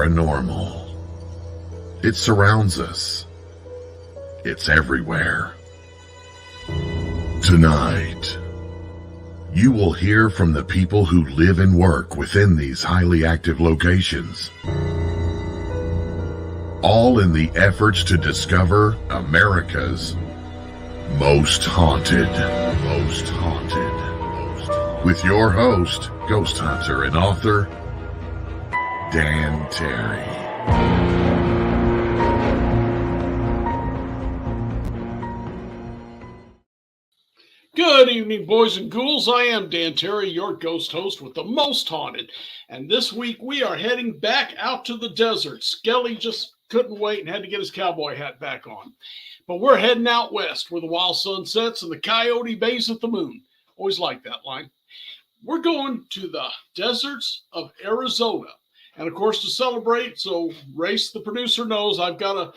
paranormal. It surrounds us. It's everywhere. Tonight, you will hear from the people who live and work within these highly active locations, all in the efforts to discover America's most haunted. With your host, ghost hunter and author, Dan Terry. Good evening, boys and ghouls. I am Dan Terry, your ghost host with the most haunted. And this week we are heading back out to the desert. Skelly just couldn't wait and had to get his cowboy hat back on. But we're heading out west where the wild sun sets and the coyote bays at the moon. Always like that line. We're going to the deserts of Arizona. And of course, to celebrate, so Race, the producer, knows I've got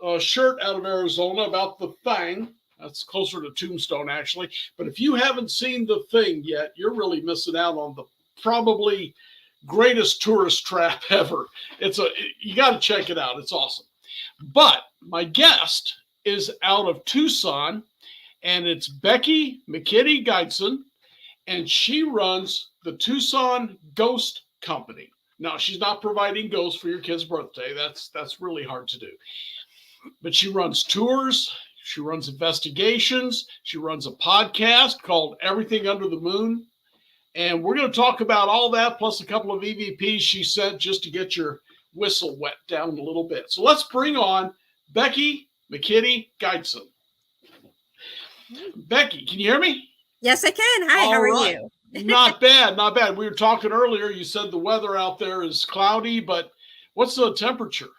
a shirt out of Arizona about the Thing. That's closer to Tombstone, actually. But if you haven't seen the Thing yet, you're really missing out on the probably greatest tourist trap ever. You got to check it out. It's awesome. But my guest is out of Tucson, and it's Becky McKiddy-Gydeson, and she runs the Tucson Ghost Company. Now, she's not providing ghosts for your kid's birthday. That's really hard to do. But she runs tours. She runs investigations. She runs a podcast called Everything Under the Moon. And we're going to talk about all that, plus a couple of EVPs she sent just to get your whistle wet down a little bit. So let's bring on Becky McKiddy-Gydeson. Becky, can you hear me? Yes, I can. Hi, how are you? Not bad, not bad. We were talking earlier. You said the weather out there is cloudy, but what's the temperature?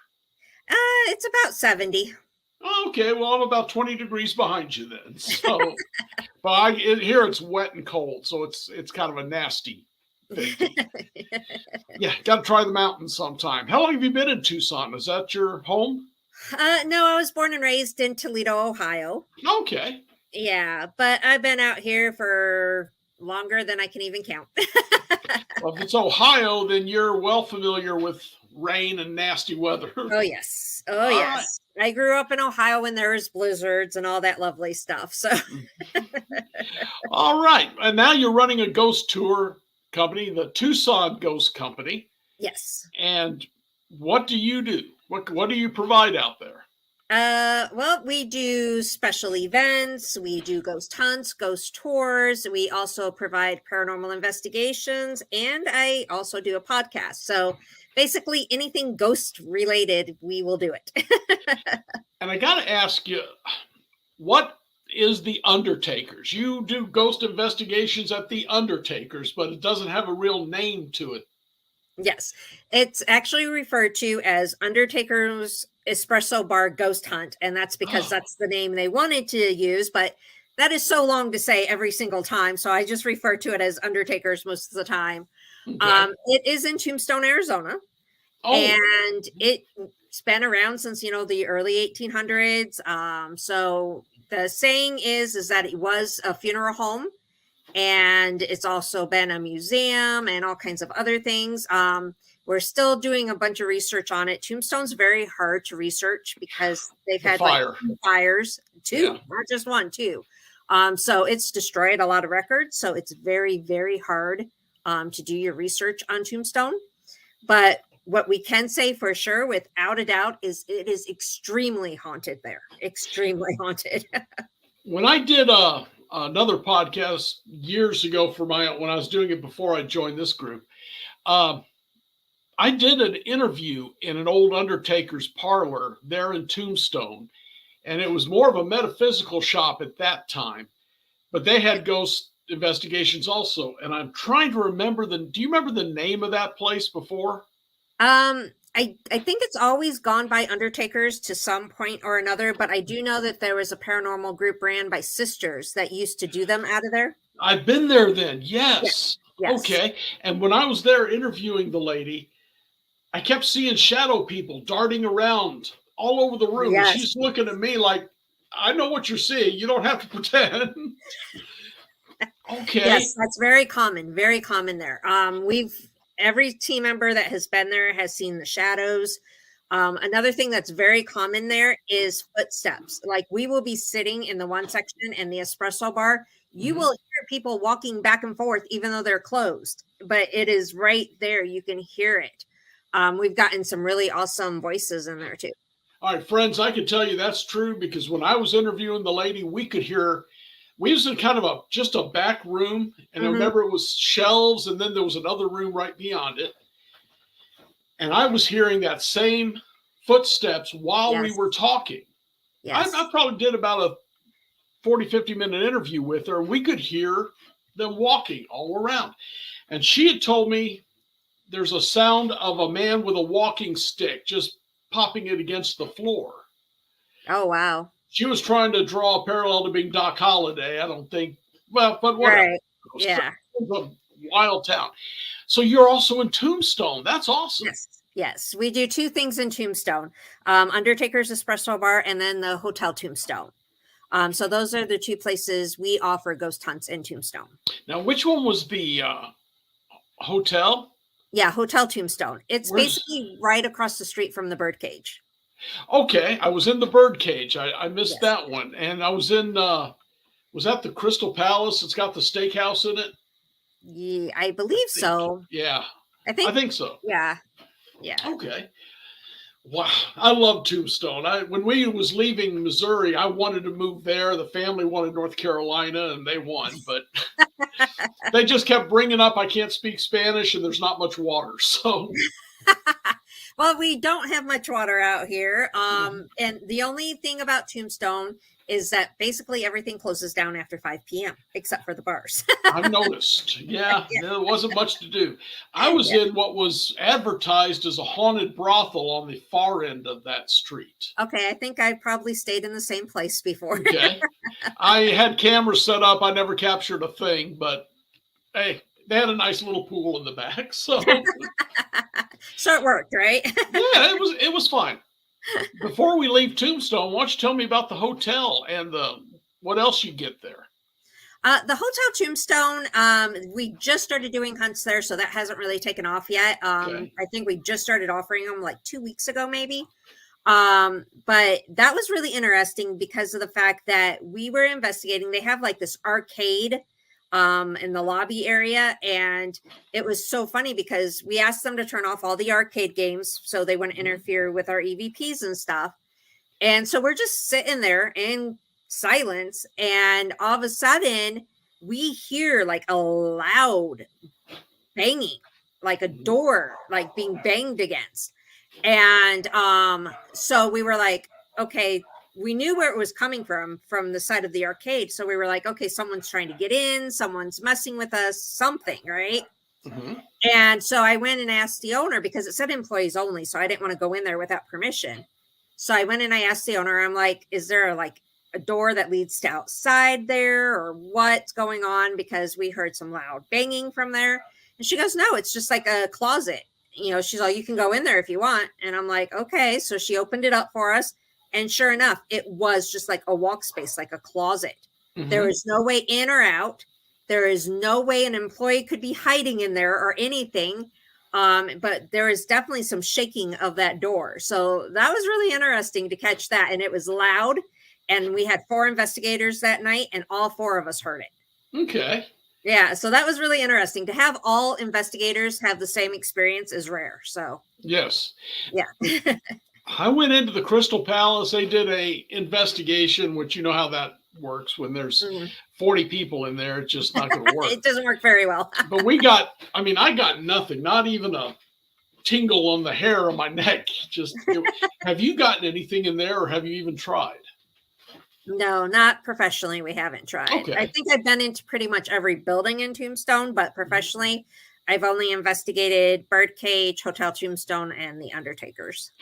It's about 70. Okay, well, I'm about 20 degrees behind you then. So, but here it's wet and cold, so it's kind of a nasty thing. Yeah, got to try the mountains sometime. How long have you been in Tucson? Is that your home? No, I was born and raised in Toledo, Ohio. Okay. Yeah, but I've been out here for longer than I can even count. Well, if it's Ohio, then you're well familiar with rain and nasty weather. Oh, yes. Oh, all yes. Right. I grew up in Ohio when there was blizzards and all that lovely stuff. So, all right. And now you're running a ghost tour company, the Tucson Ghost Company. Yes. And what do you do? What do you provide out there? Well, we do special events, we do ghost hunts, ghost tours, we also provide paranormal investigations, and I also do a podcast. So basically anything ghost related, we will do it. And I got to ask you, what is the Undertakers? You do ghost investigations at the Undertakers, but it doesn't have a real name to it. Yes, it's actually referred to as Undertaker's Espresso Bar Ghost Hunt, and that's because that's the name they wanted to use, but that is so long to say every single time, so I just refer to it as Undertakers most of the time. Okay. It is in Tombstone, Arizona, and it's been around since, the early 1800s. So the saying is that it was a funeral home, and it's also been a museum and all kinds of other things. We're still doing a bunch of research on it. Tombstone's very hard to research because they've had fires, two, not just one, two. So it's destroyed a lot of records. So it's very, very hard to do your research on Tombstone. But what we can say for sure, without a doubt, is it is extremely haunted there. Extremely haunted. When I did another podcast years ago when I was doing it before I joined this group, I did an interview in an old Undertaker's parlor there in Tombstone, and it was more of a metaphysical shop at that time, but they had ghost investigations also. And I'm trying to remember do you remember the name of that place before? I think it's always gone by Undertakers to some point or another, but I do know that there was a paranormal group ran by sisters that used to do them out of there. I've been there then. Yes. Yes. Okay. And when I was there interviewing the lady, I kept seeing shadow people darting around all over the room. Yes. And she's looking at me like, I know what you're seeing. You don't have to pretend. Okay. Yes, that's very common there. every team member that has been there has seen the shadows. Another thing that's very common there is footsteps. Like we will be sitting in the one section in the espresso bar. You will hear people walking back and forth, even though they're closed, but it is right there. You can hear it. We've gotten some really awesome voices in there too. All right, friends, I can tell you that's true because when I was interviewing the lady, we could hear, we was in kind of just a back room. And I remember it was shelves and then there was another room right beyond it. And I was hearing that same footsteps while we were talking. Yes. I probably did about a 40, 50-minute interview with her. We could hear them walking all around. And she had told me there's a sound of a man with a walking stick just popping it against the floor. Oh, wow. She was trying to draw a parallel to being Doc Holliday. I don't think, well, but whatever. Right. Yeah. It's a wild town. So you're also in Tombstone. That's awesome. Yes. Yes. We do two things in Tombstone, Undertaker's Espresso Bar and then the Hotel Tombstone. So those are the two places we offer ghost hunts in Tombstone. Now, which one was the hotel? Yeah, Hotel Tombstone. It's basically right across the street from the Birdcage. Okay, I was in the Birdcage. I missed that one. And I was in, was that the Crystal Palace? It's got the steakhouse in it? Yeah, I believe so. Yeah. I think so. Yeah. Yeah. Okay. Wow. I love Tombstone. When we was leaving Missouri, I wanted to move there. The family wanted North Carolina and they won, but they just kept bringing up, I can't speak Spanish and there's not much water. So, well, we don't have much water out here. And the only thing about Tombstone is that basically everything closes down after 5 p.m. except for the bars. I've noticed. Yeah, there wasn't much to do. I was in what was advertised as a haunted brothel on the far end of that street. Okay, I think I probably stayed in the same place before. Okay. I had cameras set up. I never captured a thing, but hey, they had a nice little pool in the back. So, so it worked, right? Yeah, it was fine. Before we leave Tombstone, why don't you tell me about the hotel and what else you get there? The Hotel Tombstone, we just started doing hunts there, so that hasn't really taken off yet. I think we just started offering them like 2 weeks ago, maybe. But that was really interesting because of the fact that we were investigating. They have like this arcade in the lobby area, and it was so funny because we asked them to turn off all the arcade games so they wouldn't interfere with our EVPs and stuff. And so we're just sitting there in silence, and all of a sudden we hear like a loud banging, like a door like being banged against. And so we were like, okay, we knew where it was coming from the side of the arcade. So we were like, okay, someone's trying to get in, someone's messing with us, something, right? And so I went and asked the owner because it said employees only. So I didn't want to go in there without permission. So I went and I asked the owner, I'm like, is there like a door that leads to outside there or what's going on? Because we heard some loud banging from there. And she goes, no, it's just like a closet. You know, she's like, you can go in there if you want. And I'm like, okay. So she opened it up for us. And sure enough, it was just like a walk space, like a closet. There was no way in or out. There is no way an employee could be hiding in there or anything. But there is definitely some shaking of that door. So that was really interesting to catch that. And it was loud. And we had 4 investigators that night, and all 4 of us heard it. Okay. Yeah. So that was really interesting. To have all investigators have the same experience is rare. So. Yes. Yeah. I went into the Crystal Palace. They did a investigation, which you know how that works when there's 40 people in there. It's just not going to work. It doesn't work very well. But I got nothing, not even a tingle on the hair of my neck. Have you gotten anything in there or have you even tried? No, not professionally. We haven't tried. Okay. I think I've been into pretty much every building in Tombstone, but professionally, I've only investigated Birdcage, Hotel Tombstone, and the Undertakers.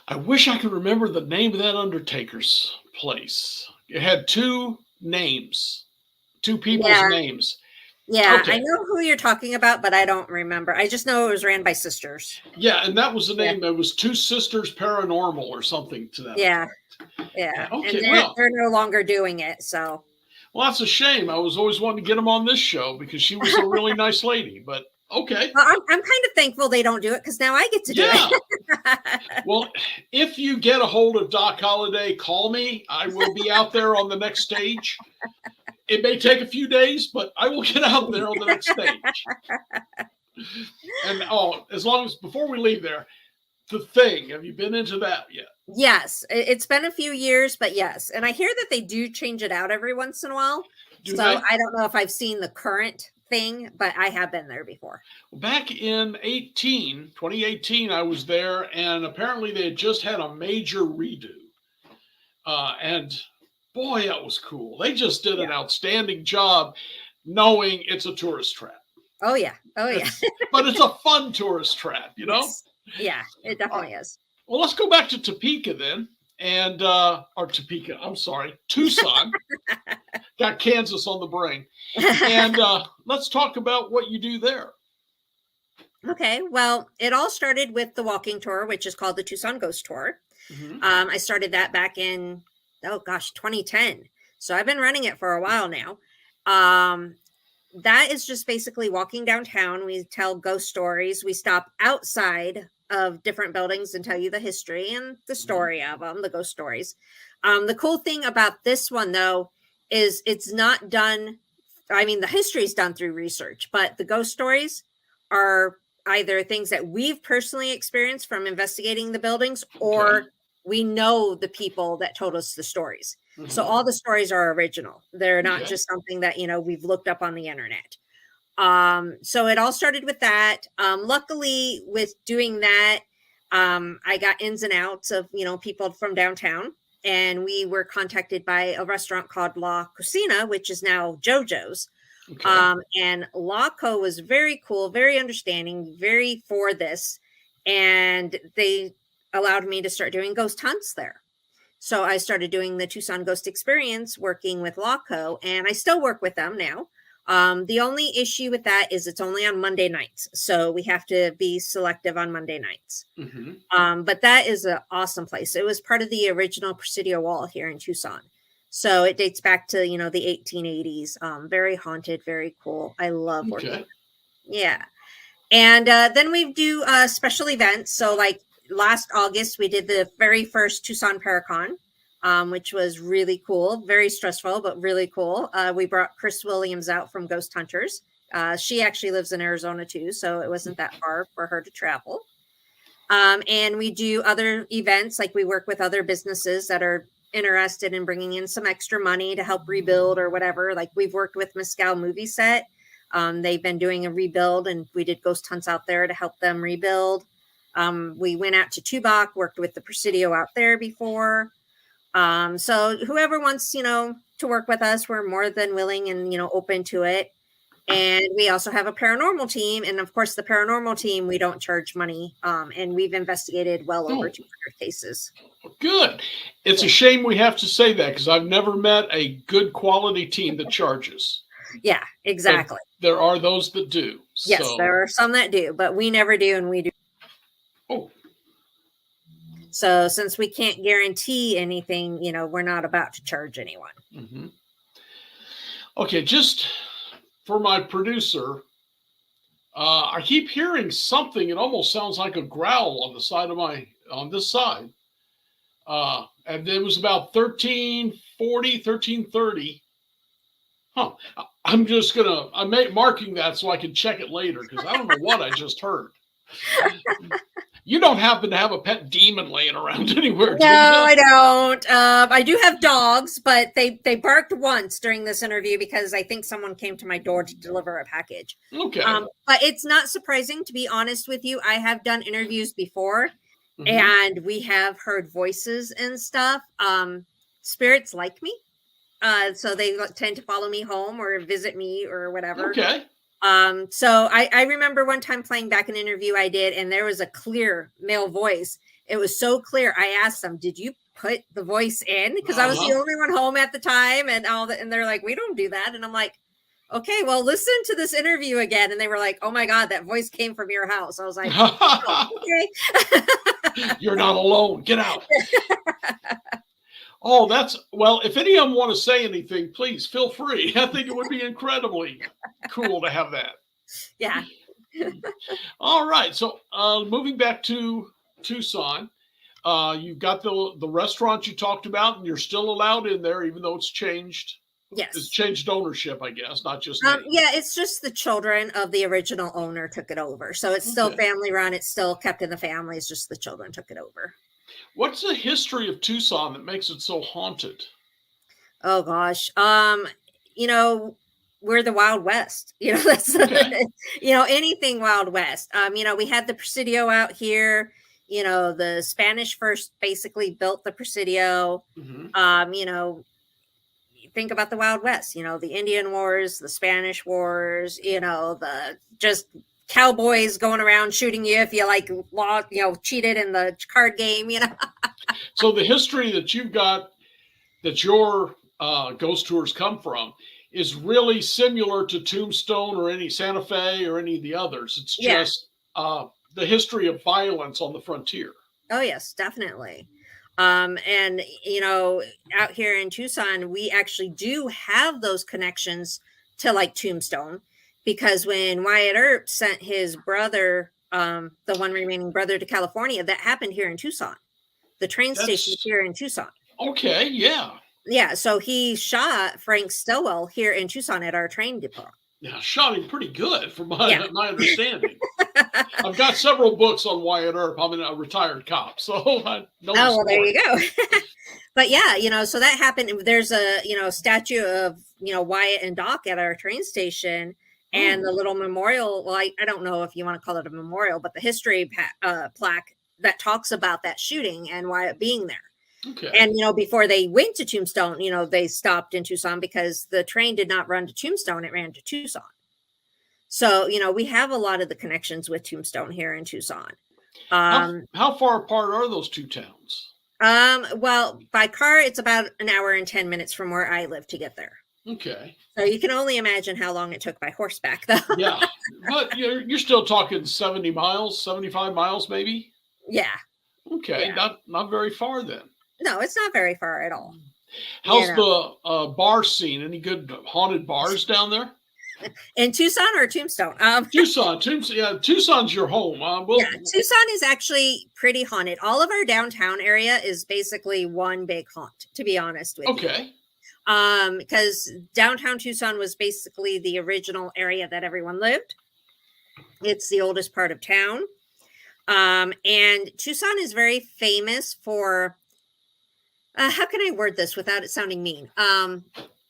I wish I could remember the name of that Undertaker's place. It had 2 names, 2 people's names. Yeah, okay. I know who you're talking about, but I don't remember. I just know it was ran by sisters. Yeah, and that was the name. It was 2 Sisters Paranormal or something to that. Yeah, yeah. Okay, and they're no longer doing it, so. Well, that's a shame. I was always wanting to get them on this show because she was a really nice lady. But Okay. Well, I'm kind of thankful they don't do it because now I get to do Yeah. it. Well, if you get a hold of Doc Holliday, call me. I will be out there on the next stage. It may take a few days, but I will get out there on the next stage. And as long as before we leave there, The Thing. Have you been into that yet? Yes, it's been a few years, but yes. And I hear that they do change it out every once in a while. Do So they? I don't know if I've seen the current thing, but I have been there before. Back in 2018, I was there, and apparently they had just had a major redo. And boy, that was cool. They just did an outstanding job knowing it's a tourist trap. Oh, yeah. Oh, yeah. But it's a fun tourist trap, you know? Yes. Yeah, it definitely is. Well, let's go back to Topeka then. And, or Topeka, I'm sorry, Tucson. Got Kansas on the brain. And let's talk about what you do there. Okay, well, it all started with the walking tour, which is called the Tucson Ghost Tour. Mm-hmm. I started that back in, 2010. So I've been running it for a while now. That is just basically walking downtown. We tell ghost stories. We stop outside of different buildings and tell you the history and the story of them, the ghost stories. The cool thing about this one, though, is it's not done. I mean, the history is done through research, but the ghost stories are either things that we've personally experienced from investigating the buildings, or we know the people that told us the stories. Mm-hmm. So all the stories are original. They're not just something that, we've looked up on the internet. So it all started with that. Luckily with doing that, I got ins and outs of, people from downtown, and we were contacted by a restaurant called La Cocina, which is now JoJo's. Okay. And Laco was very cool, very understanding, very for this. And they allowed me to start doing ghost hunts there. So I started doing the Tucson Ghost Experience, working with Laco, and I still work with them now. The only issue with that is it's only on Monday nights. So we have to be selective on Monday nights. Mm-hmm. But that is an awesome place. It was part of the original Presidio Wall here in Tucson. So it dates back to, the 1880s. Very haunted, very cool. I love working with them. Yeah. And then we do special events. So like last August, we did the very first Tucson Paracon, which was really cool, very stressful, but really cool. We brought Chris Williams out from Ghost Hunters. She actually lives in Arizona too, so it wasn't that far for her to travel. And we do other events, like we work with other businesses that are interested in bringing in some extra money to help rebuild or whatever. Like we've worked with Mescal Movie Set. They've been doing a rebuild, and we did ghost hunts out there to help them rebuild. We went out to Tubac, worked with the Presidio out there before. So whoever wants, to work with us, we're more than willing and, open to it. And we also have a paranormal team. And of course, the paranormal team, we don't charge money. And we've investigated well over 200 cases. Good. It's a shame we have to say that, because I've never met a good quality team that charges. Yeah, exactly. But there are those that do. Yes, there are some that do, but we never do, and we do. Oh. So since we can't guarantee anything, we're not about to charge anyone. Mm-hmm. Okay, just for my producer, I keep hearing something. It almost sounds like a growl on the side of on this side. And it was about 1340, 1330. Huh. I'm marking that so I can check it later, because I don't know what I just heard. You don't happen to have a pet demon laying around anywhere, do you? No, I don't. I do have dogs, but they barked once during this interview because I think someone came to my door to deliver a package. Okay. But it's not surprising, to be honest with you. I have done interviews before, and we have heard voices and stuff. Spirits like me. So they tend to follow me home or visit me or whatever. Okay. So I remember one time playing back an interview I did, and there was a clear male voice. It was so clear. I asked them, "Did you put the voice in?" Because I was the only one home at the time, and and they're like, "We don't do that." And I'm like, "Okay, well, listen to this interview again." And they were like, "Oh my God, that voice came from your house." I was like, "Oh, okay." You're not alone. Get out. Oh, if any of them want to say anything, please feel free. I think it would be incredibly cool to have that. Yeah. All right. So moving back to Tucson, you've got the restaurant you talked about, and you're still allowed in there, even though it's changed. It's Yes. changed ownership, I guess, not just name. Yeah, it's just the children of the original owner took it over. So it's still Okay. family run. It's still kept in the family. It's just the children took it over. What's the history of Tucson that makes it so haunted? Oh gosh. You know, we're the Wild West. You know, that's Okay. anything Wild West. We had the Presidio out here. The Spanish first basically built the Presidio. Hmm. Think about the Wild West, the Indian Wars, the Spanish Wars, the just cowboys going around shooting you if you cheated in the card game. So the history that you've got, that your ghost tours come from, is really similar to Tombstone or any Santa Fe or any of the others. It's Yeah. just the history of violence on the frontier. Oh yes, definitely. And out here in Tucson, we actually do have those connections to like Tombstone, because when Wyatt Earp sent his brother, the one remaining brother, to California, that happened here in Tucson. The train station That's here in Tucson. okay. Yeah. Yeah, so he shot Frank Stillwell here in Tucson at our train depot. Yeah, shot him pretty good, from my Yeah. my understanding. I've got several books on Wyatt Earp. I'm a retired cop, so I know. Oh, well, there you go. But yeah, so that happened. There's a, statue of, Wyatt and Doc at our train station, and the little memorial. Well, I don't know if you want to call it a memorial, but the history plaque that talks about that shooting and Wyatt being there. Okay. And, before they went to Tombstone, they stopped in Tucson because the train did not run to Tombstone. It ran to Tucson. So, we have a lot of the connections with Tombstone here in Tucson. How far apart are those two towns? Well, by car, it's about an hour and 10 minutes from where I live to get there. Okay. So you can only imagine how long it took by horseback, though. Yeah. But you're still talking 70 miles, 75 miles, maybe? Yeah. Okay. Yeah. Not very far then. No, it's not very far at all. How's the bar scene? Any good haunted bars down there? In Tucson or Tombstone? Tucson. Yeah, Tucson's your home. Yeah, Tucson is actually pretty haunted. All of our downtown area is basically one big haunt, to be honest with you. Okay. Because downtown Tucson was basically the original area that everyone lived. It's the oldest part of town. And Tucson is very famous for, how can I word this without it sounding mean?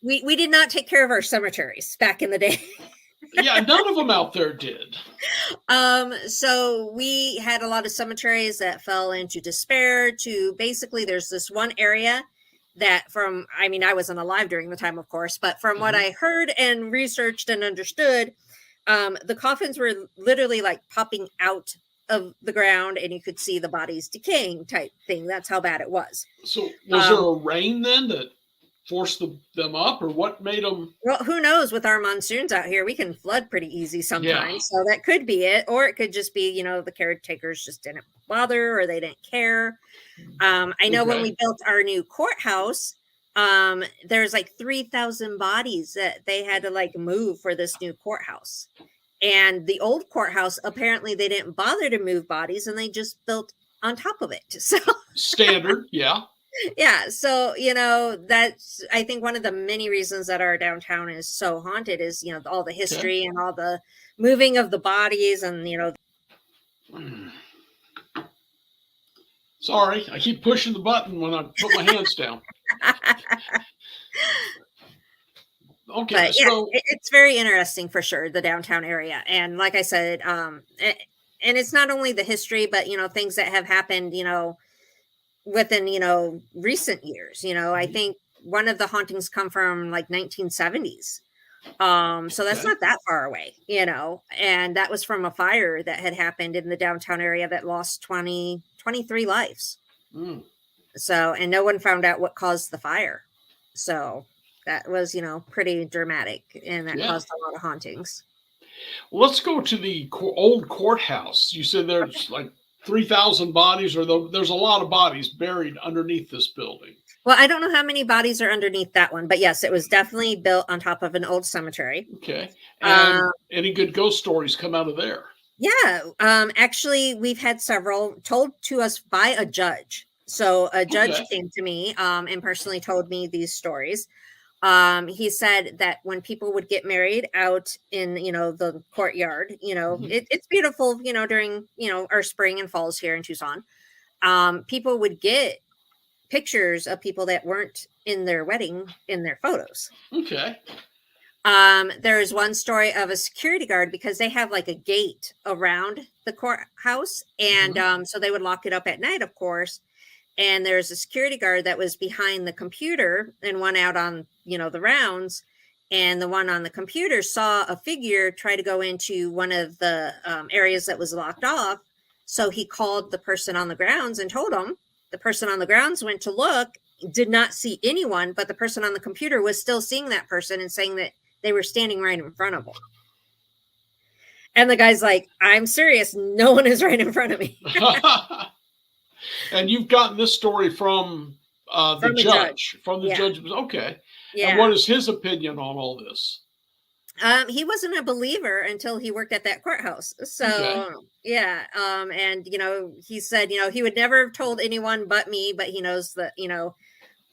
We did not take care of our cemeteries back in the day. Yeah, none of them out there did. So we had a lot of cemeteries that fell into despair. To basically, there's this one area that I wasn't alive during the time, of course, but from what I heard and researched and understood, the coffins were literally like popping out of the ground, and you could see the bodies decaying type thing. That's how bad it was. So was there a rain then that forced them up, or what made them? Well, who knows? With our monsoons out here, we can flood pretty easy sometimes. Yeah. So that could be it, or it could just be, the caretakers just didn't bother, or they didn't care. I know when we built our new courthouse, there's like 3,000 bodies that they had to like move for this new courthouse. And the old courthouse, apparently they didn't bother to move bodies, and they just built on top of it. So Standard, yeah. Yeah. So, that's, I think, one of the many reasons that our downtown is so haunted is, all the history and all the moving of the bodies and, Sorry, I keep pushing the button when I put my hands down. Okay. But yeah, it's very interesting for sure, the downtown area. And like I said, and it's not only the history, but, things that have happened, within, recent years. I think one of the hauntings come from like 1970s. So that's not that far away, and that was from a fire that had happened in the downtown area that lost 23 lives. So, and no one found out what caused the fire. So that was, pretty dramatic, and that caused a lot of hauntings. Well, let's go to the old courthouse. You said there's like 3,000 bodies, or there's a lot of bodies buried underneath this building. Well, I don't know how many bodies are underneath that one, but yes, it was definitely built on top of an old cemetery. Okay. And any good ghost stories come out of there? Yeah, actually, we've had several told to us by a judge. So a judge Okay. came to me and personally told me these stories. He said that when people would get married out in, the courtyard, Mhm. it's beautiful, during, our spring and falls here in Tucson. People would get pictures of people that weren't in their wedding in their photos. Okay. There is one story of a security guard because they have like a gate around the courthouse, and Mhm. so they would lock it up at night, of course. And there's a security guard that was behind the computer and one out on, the rounds. And the one on the computer saw a figure try to go into one of the areas that was locked off. So he called the person on the grounds and told him. The person on the grounds went to look, did not see anyone, but the person on the computer was still seeing that person and saying that they were standing right in front of him. And the guy's like, I'm serious. No one is right in front of me. And you've gotten this story from the From a judge. judge, from the Yeah. judge. Okay. And Yeah. what is his opinion on all this? He wasn't a believer until he worked at that courthouse. Okay. So yeah. And he said, he would never have told anyone but me, but he knows that,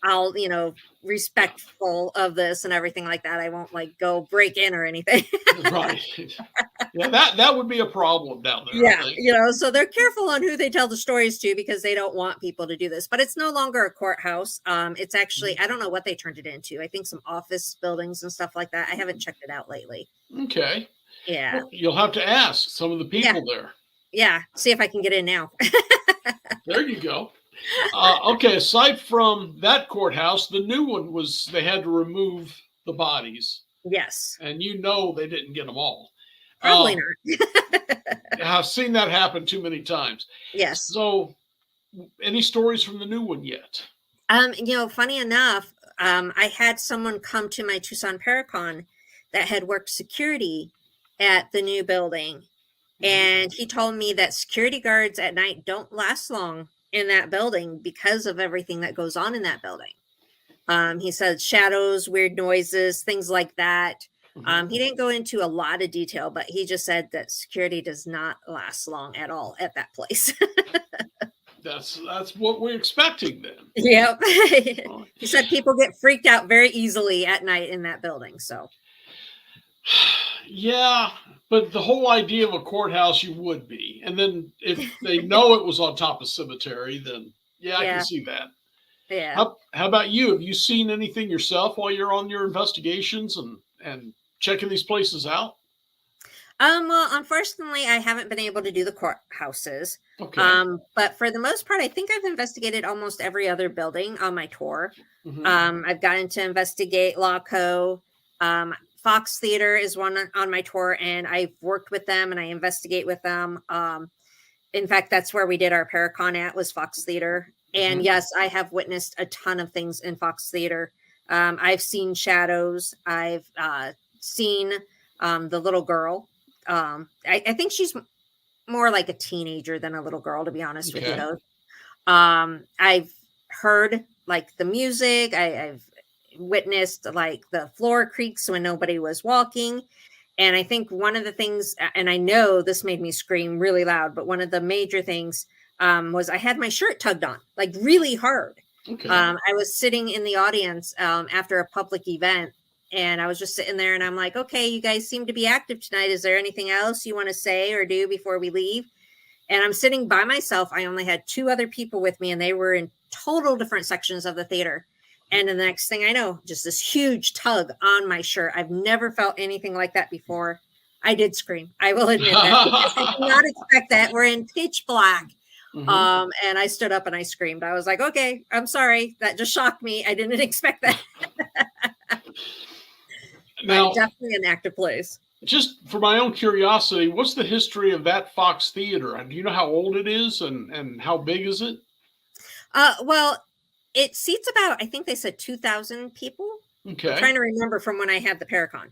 I'll, Yeah. respectful of this and everything like that. I won't like go break in or anything. Right. Yeah, that would be a problem down there, I Yeah, think. so they're careful on who they tell the stories to because they don't want people to do this. But it's no longer a courthouse. It's actually, I don't know what they turned it into. I think some office buildings and stuff like that. I haven't checked it out lately. Okay. Yeah. Well, you'll have to ask some of the Yeah. people there. Yeah. See if I can get in now. There you go. Okay, aside from that courthouse, the new one was they had to remove the bodies, Yes. and they didn't get them all. Probably Uh, not. I've seen that happen too many times. Yes. So, any stories from the new one yet? Funny enough, I had someone come to my Tucson Paracon that had worked security at the new building. And he told me that security guards at night don't last long in that building because of everything that goes on in that building. He said shadows, weird noises, things like that. Mhm. He didn't go into a lot of detail, but he just said that security does not last long at all at that place. That's what we're expecting then. Yep. Oh, He said people get freaked out very easily at night in that building. So, yeah, but the whole idea of a courthouse, you would be, and then if they know it was on top of cemetery, then yeah, I can yeah. see that. Yeah. How about you? Have you seen anything yourself while you're on your investigations and checking these places out? Well, unfortunately, I haven't been able to do the courthouses. Okay. But for the most part, I think I've investigated almost every other building on my tour. Hmm. I've gotten to investigate Lawco. Fox Theater is one on my tour, and I've worked with them and I investigate with them. In fact, that's where we did our Paracon at was Fox Theater. And Hmm. yes, I have witnessed a ton of things in Fox Theater. I've seen shadows. I've seen the little girl. I think she's more like a teenager than a little girl, to be honest with you, Okay. though. I've heard like the music. I've witnessed like the floor creaks when nobody was walking. And I think one of the things, and I know this made me scream really loud, but one of the major things was I had my shirt tugged on like really hard. Okay. I was sitting in the audience after a public event, and I was just sitting there and I'm like, okay, you guys seem to be active tonight. Is there anything else you want to say or do before we leave? And I'm sitting by myself. I only had two other people with me, and they were in total different sections of the theater. And the next thing I know, just this huge tug on my shirt. I've never felt anything like that before. I did scream. I will admit that because I did not expect that. We're in pitch black. Hmm. And I stood up and I screamed. I was like, okay, I'm sorry. That just shocked me. I didn't expect that. But Now, definitely an active place. just for my own curiosity, what's the history of that Fox Theater? And do you know how old it is and how big is it? Well, it seats about, I think they said 2,000 people. I'm Okay. trying to remember from when I had the Paracon.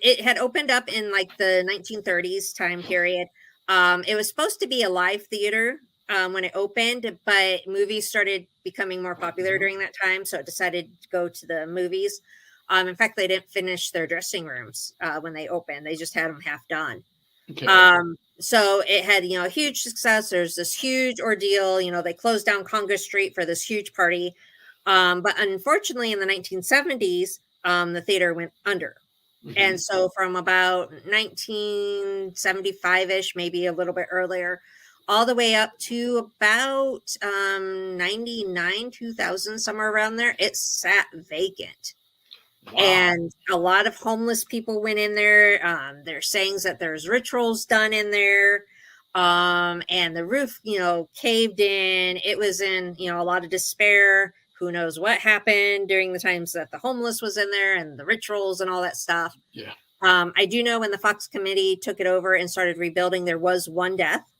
It had opened up in like the 1930s time period. It was supposed to be a live theater when it opened, but movies started becoming more popular Mhm. during that time, so it decided to go to the movies. In fact, they didn't finish their dressing rooms when they opened; they just had them half done. Okay. So it had, a huge success. There's this huge ordeal. They closed down Congress Street for this huge party. But unfortunately, in the 1970s, the theater went under. Mhm. And so from about 1975-ish, maybe a little bit earlier, all the way up to about 99, 2000, somewhere around there, it sat vacant. Wow. And a lot of homeless people went in there. There's sayings that there's rituals done in there. And the roof, caved in. It was in, a lot of despair. Who knows what happened during the times that the homeless was in there and the rituals and all that stuff. Yeah. I do know when the Fox Committee took it over and started rebuilding, there was one death.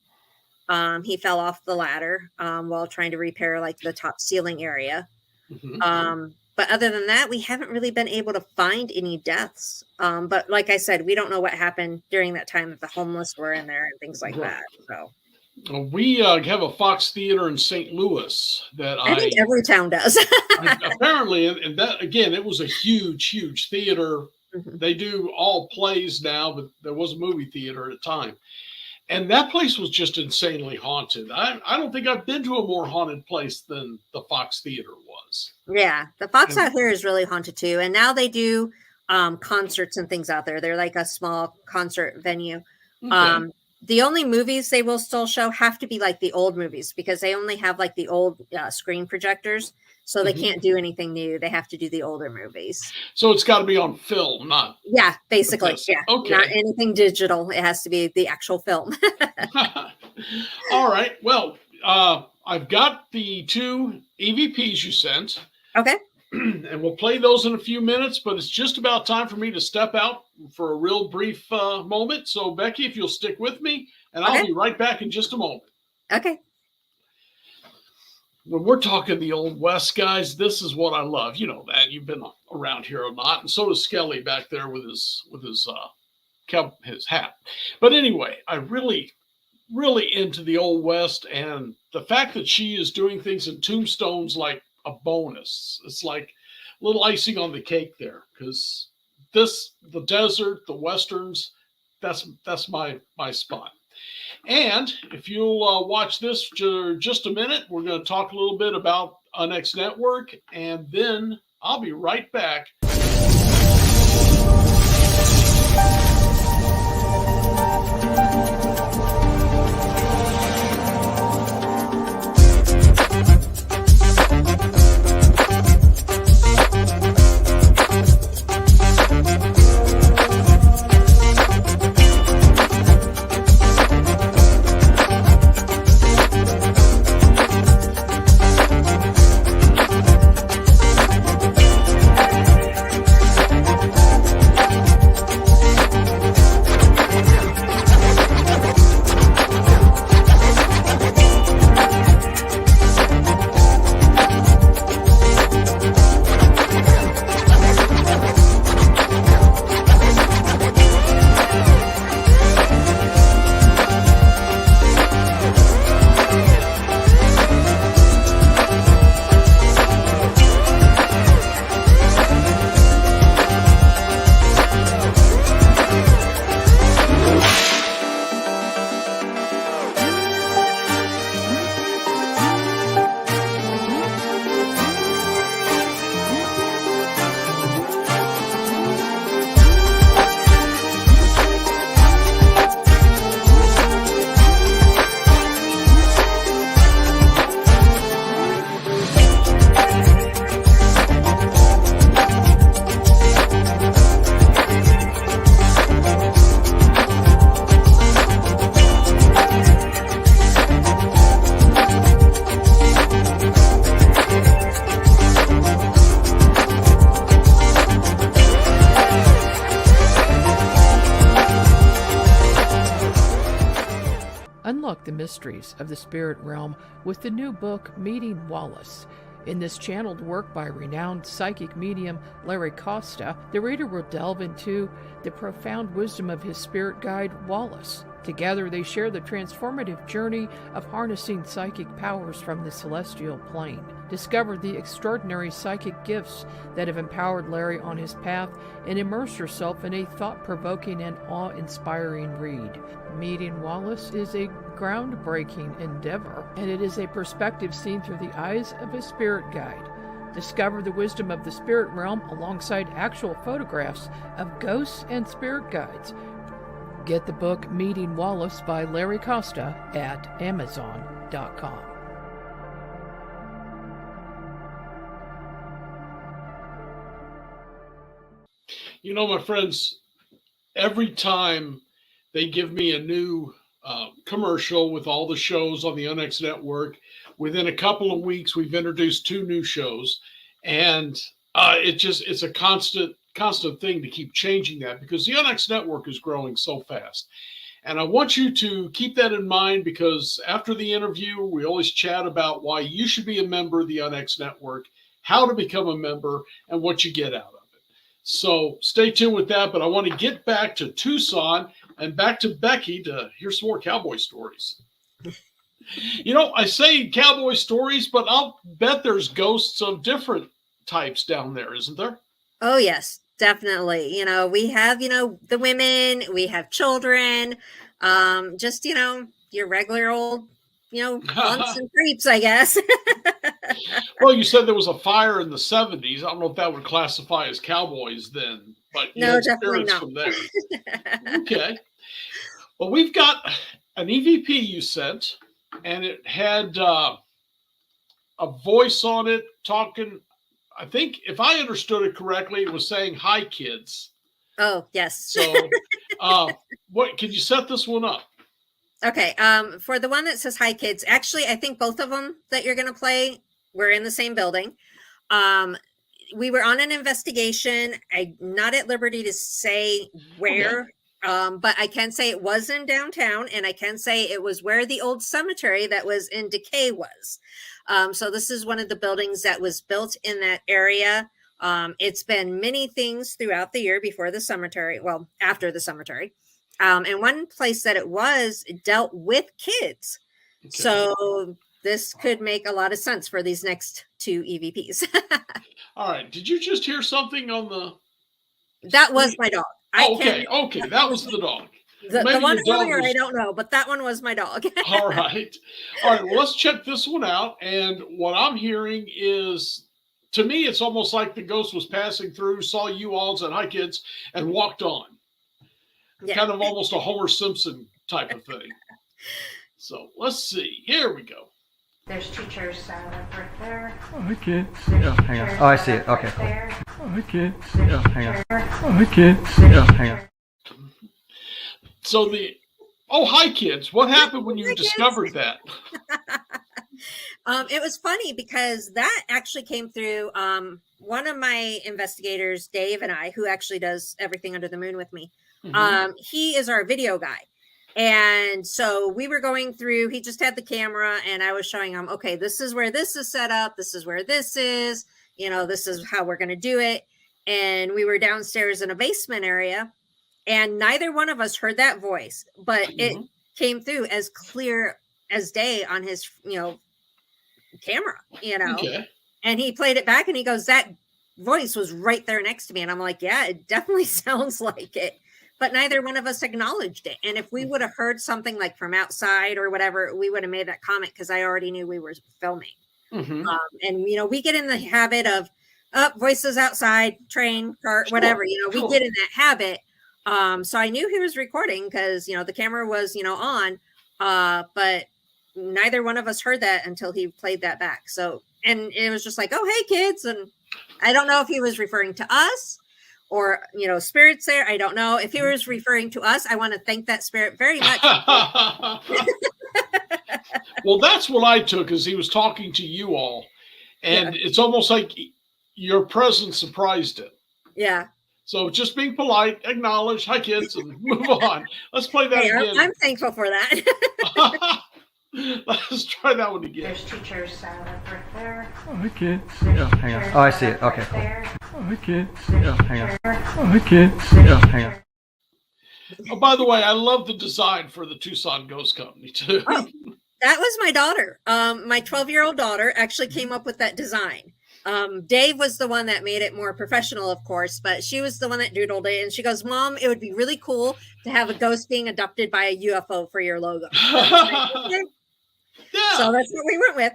He fell off the ladder while trying to repair like the top ceiling area. Mhm. But other than that, we haven't really been able to find any deaths. But like I said, we don't know what happened during that time that the homeless were in there and things like Right. that. So We have a Fox Theater in St. Louis that I think every town does. apparently, and that again, it was a huge theater. Mhm. They do all plays now, but there was a movie theater at the time. And that place was just insanely haunted. I don't think I've been to a more haunted place than the Fox Theater was. Yeah, the Fox And- out here is really haunted too. And now they do concerts and things out there. They're like a small concert venue. Okay. The only movies they will still show have to be like the old movies because they only have like the old screen projectors. So they Mhm. can't do anything new. They have to do the older movies. So it's got to be on film, not Yeah, basically. Yes. Yeah. Okay. Not anything digital. It has to be the actual film. all right. Well, I've got the 2 EVPs you sent. Okay. And we'll play those in a few minutes, but it's just about time for me to step out for a real brief moment. So, Becky, if you'll stick with me, and I'll Okay. be right back in just a moment. Okay. When we're talking the Old West, guys, this is what I love. You know that you've been around here a lot, and so does Skelly back there with his hat. But anyway, I really into the Old West, and the fact that she is doing things in Tombstone's like a bonus. It's like a little icing on the cake there, because the desert, the westerns, that's my spot. And if you'll watch this for just a minute, we're going to talk a little bit about Unix Network, and then I'll be right back. Unlock the mysteries of the spirit realm with the new book, Meeting Wallace. In this channeled work by renowned psychic medium Larry Costa, the reader will delve into the profound wisdom of his spirit guide, Wallace. Together, they share the transformative journey of harnessing psychic powers from the celestial plane. Discover the extraordinary psychic gifts that have empowered Larry on his path, and immerse yourself in a thought-provoking and awe-inspiring read. Meeting Wallace is a groundbreaking endeavor, and it is a perspective seen through the eyes of a spirit guide. Discover the wisdom of the spirit realm alongside actual photographs of ghosts and spirit guides. Get the book Meeting Wallace by Larry Costa at Amazon.com. You know, my friends, every time they give me a new commercial with all the shows on the UNX network, within a couple of weeks, we've introduced 2 new shows. And it's a constant thing to keep changing that, because the UNX network is growing so fast. And I want you to keep that in mind, because after the interview, we always chat about why you should be a member of the UNX network, how to become a member, and what you get out of it. So stay tuned with that. But I want to get back to Tucson and back to Becky to hear some more cowboy stories. You know, I say cowboy stories, but I'll bet there's ghosts of different types down there, isn't there? Oh, yes, definitely. You know, we have, the women, we have children, just, your regular old, punks and creeps, I guess. Well, you said there was a fire in the 70s. I don't know if that would classify as cowboys then, but no, definitely not. From there. Okay. Well, we've got an EVP you sent, and it had a voice on it talking. I think if I understood it correctly, it was saying, "Hi, kids." Oh, yes. So, what can you set this one up? Okay. For the one that says "Hi, kids," actually, I think both of them that you're going to play were in the same building. We were on an investigation. I'm not at liberty to say where. Okay. But I can say it was in downtown, and I can say it was where the old cemetery that was in decay was. So this is one of the buildings that was built in that area. It's been many things throughout the year before the cemetery, well, after the cemetery. And one place that it dealt with kids. Okay. So this could make a lot of sense for these next 2 EVPs. All right. Did you just hear something on the... That was my dog. Okay, that was the dog. The one earlier, I don't know, but that one was my dog. All right. Well, let's check this one out. And what I'm hearing is, to me, it's almost like the ghost was passing through, saw you all, said, "Hi, kids," and walked on. Yeah. Kind of almost a Homer Simpson type of thing. So let's see. Here we go. There's 2 chairs set up right there. Oh, okay. Yeah, hang on. Oh, I see it. Okay, cool. Oh, okay. Yeah, hang on. Oh, okay. Yeah, hang on. So hi, kids. What happened when you discovered that? It was funny because that actually came through one of my investigators, Dave, and I, who actually does everything under the moon with me. Mm-hmm. He is our video guy. And so we were going through, he just had the camera, and I was showing him, okay, this is where this is set up. This is where this is, this is how we're going to do it. And we were downstairs in a basement area, and neither one of us heard that voice, but mm-hmm. It came through as clear as day on his, camera, okay. And he played it back, and he goes, that voice was right there next to me. And I'm like, yeah, it definitely sounds like it. But neither one of us acknowledged it. And if we would have heard something like from outside or whatever, we would have made that comment, because I already knew we were filming. Mm-hmm. And, we get in the habit of voices outside, train, car, whatever, we get in that habit. So I knew he was recording because, the camera was, on, but neither one of us heard that until he played that back. So, and it was just like, oh, hey, kids. And I don't know if he was referring to us or, spirits there. I don't know. If he was referring to us, I want to thank that spirit very much. Well, that's what I took, as he was talking to you all. And It's almost like your presence surprised it. Yeah. So just being polite, acknowledge, hi, kids, and move on. Let's play that again. I'm thankful for that. Let's try that one again. There's 2 chairs set up right there. Oh, okay. Yeah, hang on. Oh, I see it. Okay, cool. Oh, okay. Yeah, hang on. Oh, okay. Yeah, hang on. Oh, by the way, I love the design for the Tucson Ghost Company too. Oh, that was my daughter. My 12-year-old daughter actually came up with that design. Dave was the one that made it more professional, of course, but she was the one that doodled it. And she goes, Mom, it would be really cool to have a ghost being abducted by a UFO for your logo. Yeah. So that's what we went with.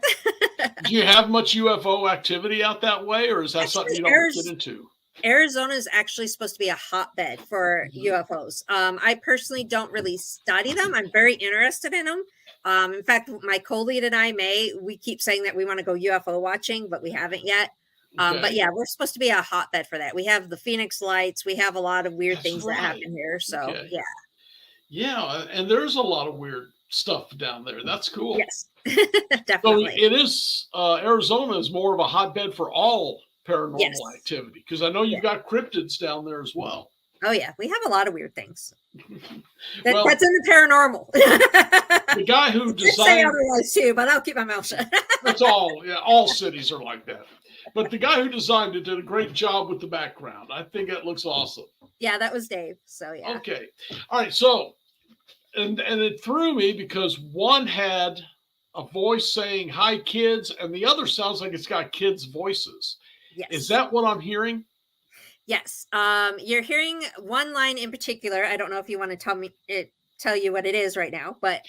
Do you have much UFO activity out that way, or is that something you don't get into? Arizona is actually supposed to be a hotbed for UFOs. I personally don't really study them. I'm very interested in them. In fact, my co-lead and I we keep saying that we want to go UFO watching, but we haven't yet. Okay. But yeah, we're supposed to be a hotbed for that. We have the Phoenix lights. We have a lot of weird That's things right. that happen here. So Okay. yeah. Yeah, and there's a lot of weird stuff down there. That's cool. Yes, So definitely. it is Arizona is more of a hotbed for all paranormal Yes. activity, because I know you've got cryptids down there as well. Oh yeah, we have a lot of weird things. Well, That's in the paranormal. the guy who I say designed otherwise too, but I'll keep my mouth shut. that's all. Yeah, all cities are like that. But the guy who designed it did a great job with the background. I think it looks awesome. Yeah, that was Dave. So yeah. Okay. All right. So, and it threw me because one had a voice saying "Hi, kids," and the other sounds like it's got kids' voices. Yes. Is that what I'm hearing? Yes. You're hearing one line in particular. I don't know if you want to tell you what it is right now, but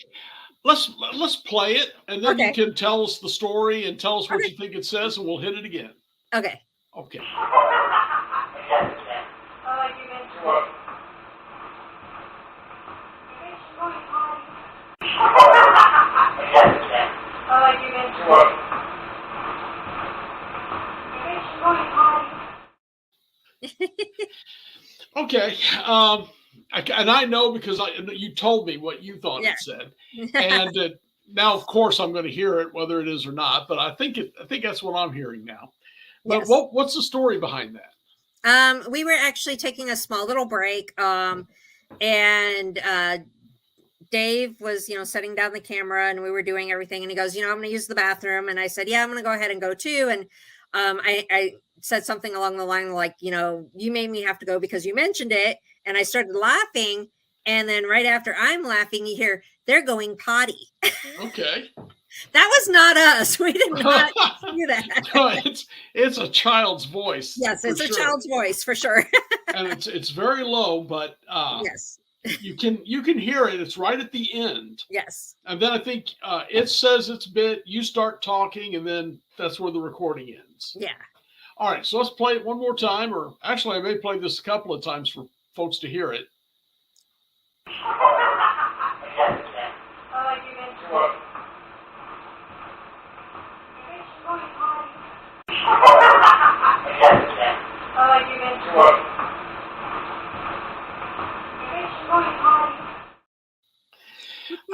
Let's play it, and then Okay. you can tell us the story and tell us what Okay. you think it says, and we'll hit it again. okay. Okay. Okay. And I know because you told me what you thought Yeah. it said, and now, of course, I'm going to hear it, whether it is or not. But I think that's what I'm hearing now. But Yes. what's the story behind that? We were actually taking a small little break. And Dave was, setting down the camera, and we were doing everything. And he goes, I'm going to use the bathroom. And I said, yeah, I'm going to go ahead and go too. And I said something along the line like, you made me have to go because you mentioned it. And I started laughing. And then right after I'm laughing, you hear, they're going potty. Okay. That was not us. We did not do that. No, it's a child's voice. Yes, for it's a sure. child's voice for sure. And it's very low, but Yes. you can hear it. It's right at the end. Yes. And then I think it says its bit, you start talking, and then that's where the recording ends. Yeah. All right, so let's play it one more time, or actually I may play this a couple of times for folks to hear it.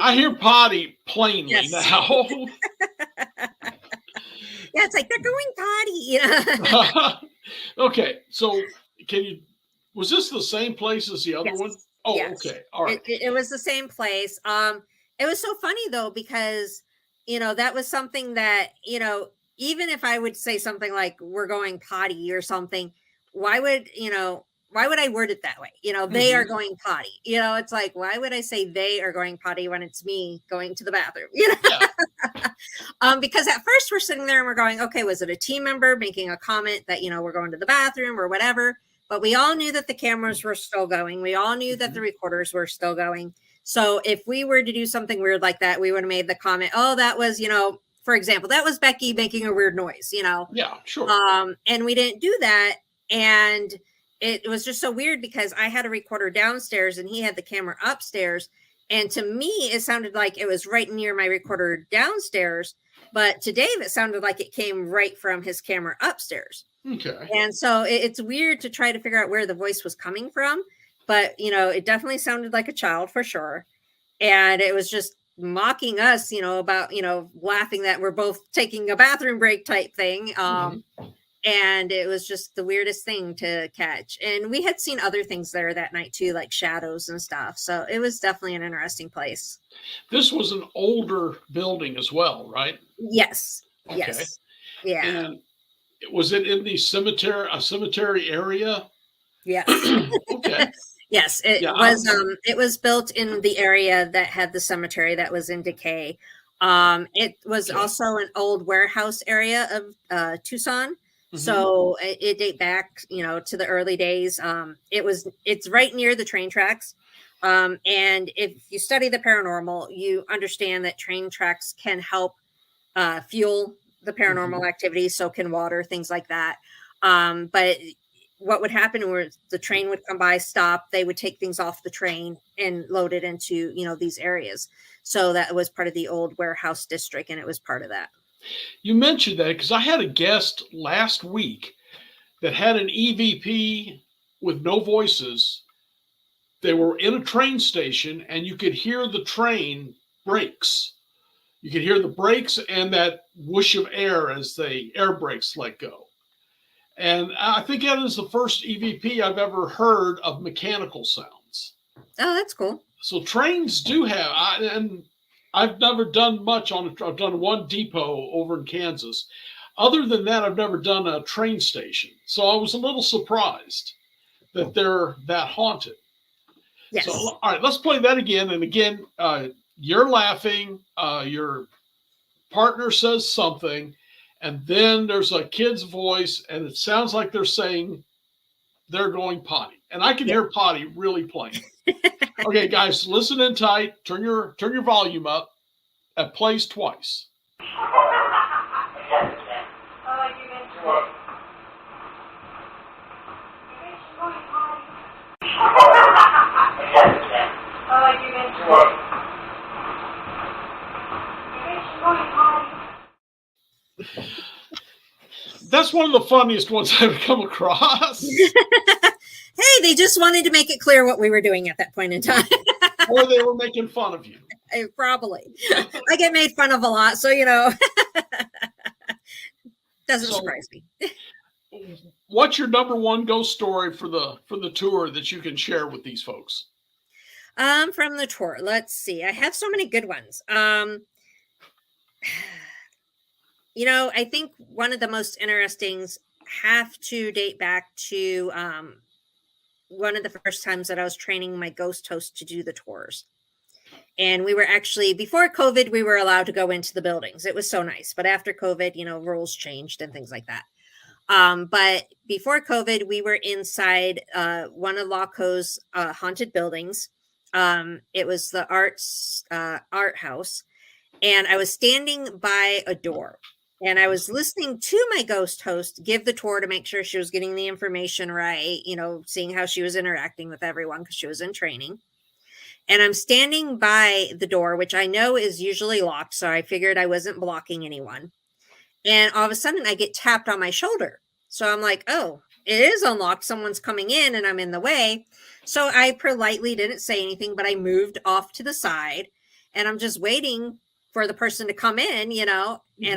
I hear potty plainly Yes. now. Yeah, it's like they're going potty. Okay, so was this the same place as the other Yes. one? Oh, Yes. okay. All right. It was the same place. It was so funny though, because, that was something that, even if I would say something like we're going potty or something, why would I word it that way? They are going potty. It's like, why would I say they are going potty when it's me going to the bathroom? Yeah. Because at first we're sitting there and we're going, okay, was it a team member making a comment that, we're going to the bathroom or whatever? But we all knew that the cameras were still going. We all knew that the recorders were still going. So if we were to do something weird like that, we would have made the comment, oh, that was, for example, that was Becky making a weird noise, Yeah, sure. And we didn't do that. And it was just so weird because I had a recorder downstairs and he had the camera upstairs. And to me, it sounded like it was right near my recorder downstairs. But to Dave, it sounded like it came right from his camera upstairs. Okay. And so it's weird to try to figure out where the voice was coming from. But, it definitely sounded like a child for sure. And it was just mocking us, about, laughing that we're both taking a bathroom break type thing. And it was just the weirdest thing to catch. And we had seen other things there that night too, like shadows and stuff. So it was definitely an interesting place. This was an older building as well, right? Yes. Okay. Yes. Yeah. And was it in the cemetery area? Yes. Okay. Yes, it Yeah, was. It was built in the area that had the cemetery that was in decay. It was Okay. also an old warehouse area of Tucson, Mhm. so it date back, to the early days. It's right near the train tracks, and if you study the paranormal, you understand that train tracks can help fuel the paranormal activity. So can water, things like that. But what would happen was the train would come by, stop, they would take things off the train and load it into, these areas. So that was part of the old warehouse district, and it was part of that. You mentioned that because I had a guest last week that had an EVP with no voices. They were in a train station, and you could hear the train brakes. You could hear the brakes and that whoosh of air as the air brakes let go. And I think that is the first EVP I've ever heard of mechanical sounds. Oh, that's cool. So trains do have, and I've never done much I've done one depot over in Kansas. Other than that, I've never done a train station. So I was a little surprised that they're that haunted. Yes. So, all right, let's play that again. And again, you're laughing, your partner says something, and then there's a kid's voice, and it sounds like they're saying they're going potty. And I can hear potty really plain. Okay, guys, listen in tight. Turn your volume up. It plays twice. That's one of the funniest ones I've come across. Hey, they just wanted to make it clear what we were doing at that point in time. Or they were making fun of you. Probably. I get made fun of a lot, so doesn't surprise me. What's your number one ghost story for the tour that you can share with these folks? From the tour, let's see. I have so many good ones. I think one of the most interestings have to date back to one of the first times that I was training my ghost host to do the tours. And we were actually, before COVID, we were allowed to go into the buildings. It was so nice. But after COVID, rules changed and things like that. But before COVID, we were inside one of Lawco's haunted buildings. It was the art house. And I was standing by a door. And I was listening to my ghost host give the tour to make sure she was getting the information right, seeing how she was interacting with everyone because she was in training. And I'm standing by the door, which I know is usually locked. So I figured I wasn't blocking anyone. And all of a sudden I get tapped on my shoulder. So I'm like, oh, it is unlocked. Someone's coming in and I'm in the way. So I politely didn't say anything, but I moved off to the side and I'm just waiting for the person to come in, and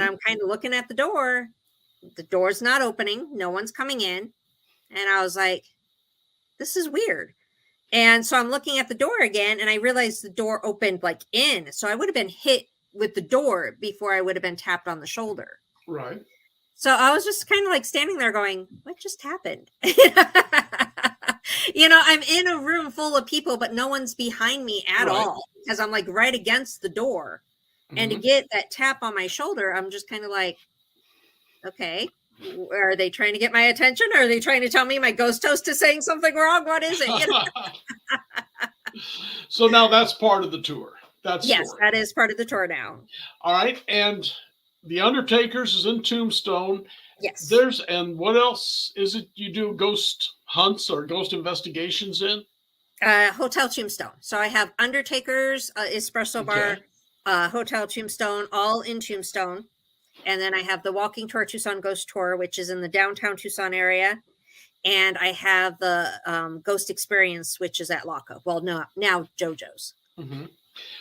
I'm kind of looking at the door. The door's not opening. No one's coming in. And I was like, this is weird. And so I'm looking at the door again, and I realized the door opened in. So I would have been hit with the door before I would have been tapped on the shoulder. Right. So I was just kind of standing there going, what just happened? I'm in a room full of people, but no one's behind me at all because I'm right against the door. And to get that tap on my shoulder, I'm just kind of okay, are they trying to get my attention? Or are they trying to tell me my ghost host is saying something wrong? What is it? So now that's part of the tour. Yes, that is part of the tour now. All right. And the Undertakers is in Tombstone. Yes. And what else is it you do ghost hunts or ghost investigations in? Hotel Tombstone. So I have Undertakers, Espresso Bar, Hotel Tombstone, all in Tombstone. And then I have the Walking Tour Tucson Ghost Tour, which is in the downtown Tucson area. And I have the Ghost Experience, which is at Laco. Well, no, now JoJo's.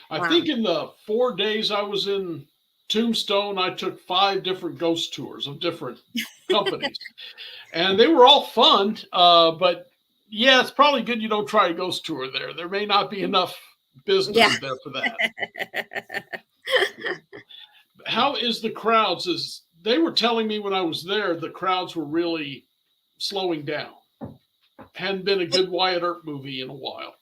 I think in the 4 days I was in Tombstone, I took 5 different ghost tours of different companies. And they were all fun. But yeah, it's probably good you don't try a ghost tour there. There may not be enough business there for that. How is the crowds? They were telling me when I was there, the crowds were really slowing down. hadn't been a good Wyatt Earp movie in a while.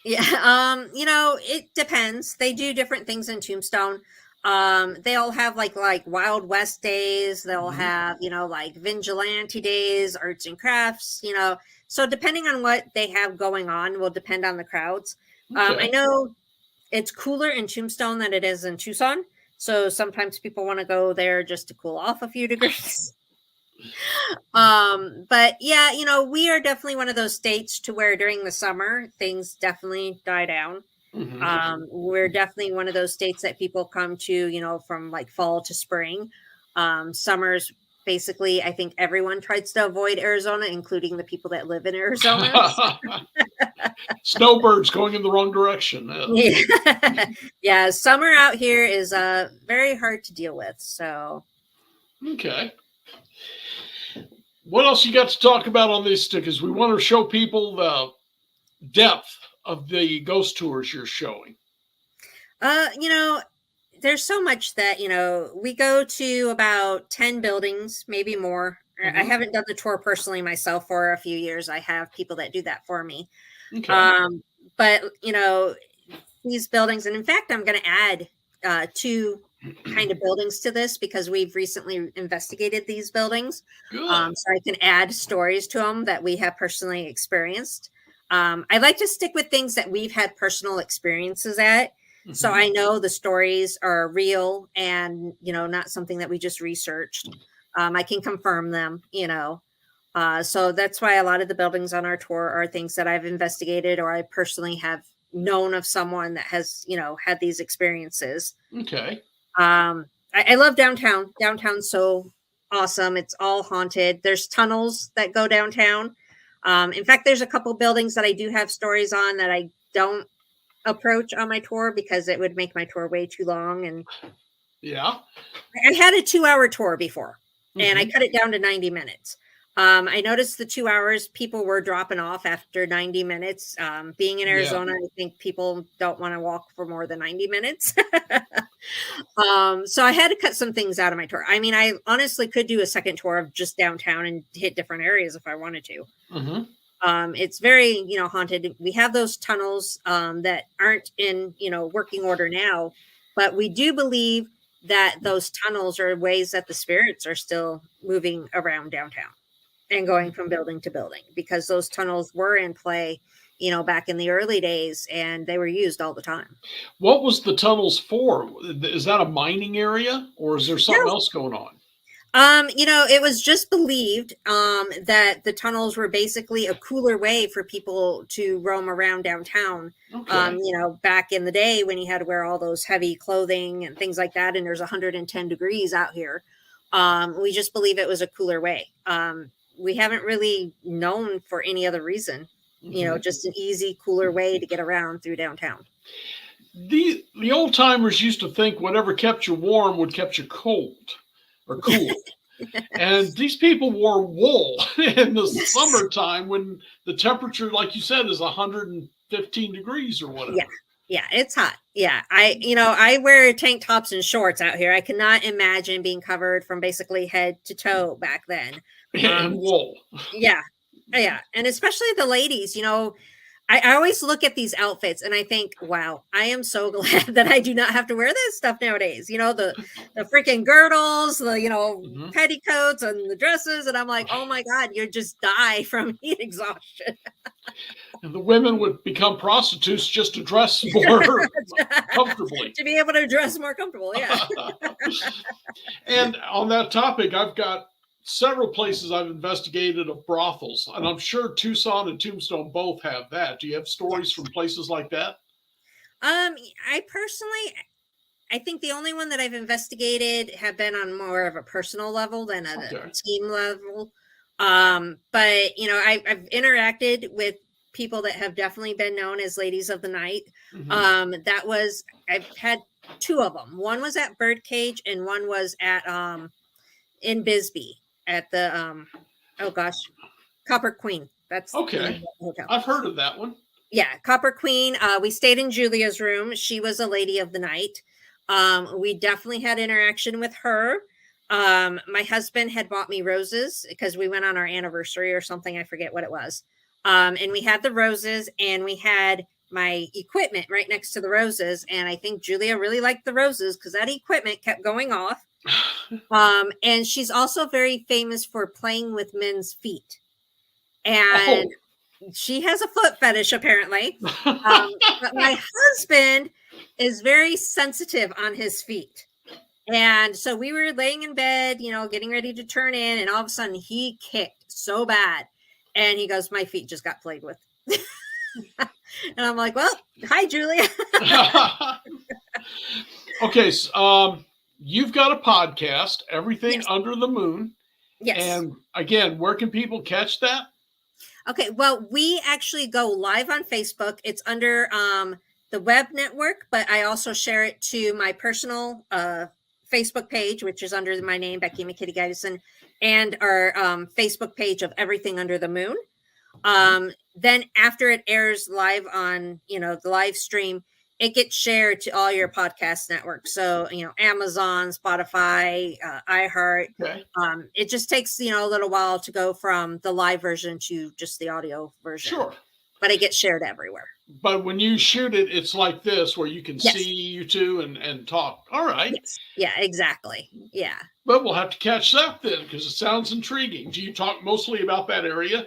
Yeah, it depends. They do different things in Tombstone. They'll have like Wild West days. They'll have, like vigilante days, arts and crafts, So depending on what they have going on will depend on the crowds. Okay. I know it's cooler in Tombstone than it is in Tucson. So sometimes people want to go there just to cool off a few degrees. But yeah, we are definitely one of those states to where during the summer things definitely die down. We're definitely one of those states that people come to, from like fall to spring. Summers, basically, I think everyone tries to avoid Arizona, including the people that live in Arizona. Snowbirds going in the wrong direction. Yeah. Yeah, summer out here is very hard to deal with. So okay. What else you got to talk about on these stickers? We want to show people the depth of the ghost tours you're showing. There's so much that, we go to about 10 buildings, maybe more. I haven't done the tour personally myself for a few years. I have people that do that for me. Okay. But, these buildings, and in fact, I'm going to add 2 kind of buildings to this because we've recently investigated these buildings. Good. So I can add stories to them that we have personally experienced. I like to stick with things that we've had personal experiences at. So I know the stories are real and, not something that we just researched. I can confirm them, So that's why a lot of the buildings on our tour are things that I've investigated or I personally have known of someone that has, had these experiences. Okay. I love downtown. Downtown's so awesome. It's all haunted. There's tunnels that go downtown. In fact, there's a couple buildings that I do have stories on that I don't approach on my tour because it would make my tour way too long. And yeah, I had a 2-hour tour before and I cut it down to 90 minutes. I noticed the 2 hours people were dropping off after 90 minutes. Being in Arizona, I think people don't want to walk for more than 90 minutes. So I had to cut some things out of my tour. I mean, I honestly could do a second tour of just downtown and hit different areas if I wanted to. It's very, haunted. We have those tunnels that aren't in, working order now, but we do believe that those tunnels are ways that the spirits are still moving around downtown and going from building to building because those tunnels were in play, back in the early days and they were used all the time. What was the tunnels for? Is that a mining area or is there something else going on? It was just believed that the tunnels were basically a cooler way for people to roam around downtown. Okay. Back in the day when you had to wear all those heavy clothing and things like that, and there's 110 degrees out here. We just believe it was a cooler way. We haven't really known for any other reason, just an easy, cooler way to get around through downtown. The old timers used to think whatever kept you warm would kept you cold. Or cool. And these people wore wool in the summertime when the temperature, like you said, is 115 degrees or whatever. Yeah, it's hot. Yeah, I wear tank tops and shorts out here. I cannot imagine being covered from basically head to toe back then. And wool. Yeah, and especially the ladies. I always look at these outfits and I think, wow, I am so glad that I do not have to wear this stuff nowadays. The freaking girdles, the petticoats and the dresses. And I'm like, oh my God, you just die from heat exhaustion. And the women would become prostitutes just to dress more comfortably. To be able to dress more comfortable, yeah. And on that topic, I've got several places I've investigated of brothels, and I'm sure Tucson and Tombstone both have that. Do you have stories from places like that? I think the only one that I've investigated have been on more of a personal level than a team level. But I've interacted with people that have definitely been known as ladies of the night. I've had 2 of them. One was at Birdcage and one was at in Bisbee at the Copper Queen. That's okay. Hotel. I've heard of that one. Yeah, Copper Queen. We stayed in Julia's room. She was a lady of the night. We definitely had interaction with her. My husband had bought me roses because we went on our anniversary or something. I forget what it was. And we had the roses, and we had my equipment right next to the roses. And I think Julia really liked the roses because that equipment kept going off. And she's also very famous for playing with men's feet. And she has a foot fetish, apparently. But my husband is very sensitive on his feet. And so we were laying in bed, getting ready to turn in, and all of a sudden he kicked so bad. And he goes, my feet just got played with. And I'm like, well, hi, Julia. Okay. So, you've got a podcast, Everything Yes. Under the Moon. Yes. And again, where can people catch that? Okay. Well, we actually go live on Facebook. It's under the web network, but I also share it to my personal Facebook page, which is under my name, Becky McKiddy-Gydeson, and our Facebook page of Everything Under the Moon. Then after it airs live on, the live stream, it gets shared to all your podcast networks. So, Amazon, Spotify, iHeart. Okay. It just takes, a little while to go from the live version to just the audio version. Sure. But it gets shared everywhere. But when you shoot it, it's like this, where you can Yes. see you two and talk. All right. Yes. Yeah, exactly. Yeah. But we'll have to catch that then, because it sounds intriguing. Do you talk mostly about that area?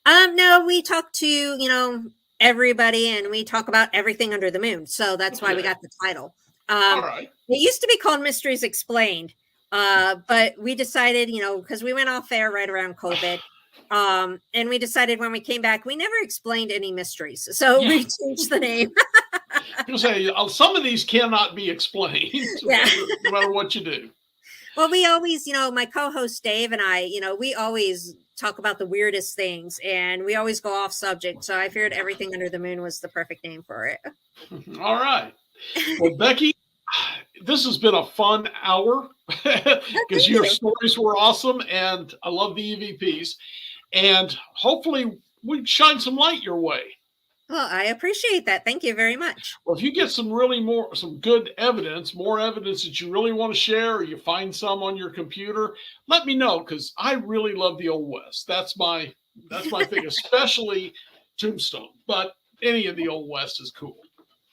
No, we talk to, everybody, and we talk about everything under the moon. So that's why we got the title. All right. It used to be called Mysteries Explained. But we decided, because we went off air right around COVID. And we decided when we came back, we never explained any mysteries. So we changed the name. You say some of these cannot be explained, Yeah. no matter what you do. Well, we always, my co-host Dave and I, we always talk about the weirdest things, and we always go off subject. So I figured Everything Under the Moon was the perfect name for it. All right. Well, Becky, this has been a fun hour because your stories were awesome, and I love the EVPs. And hopefully we shine some light your way. Well, I appreciate that. Thank you very much. Well, if you get some good evidence, more evidence that you really want to share, or you find some on your computer, let me know, because I really love the Old West. That's my thing, especially Tombstone. But any of the Old West is cool.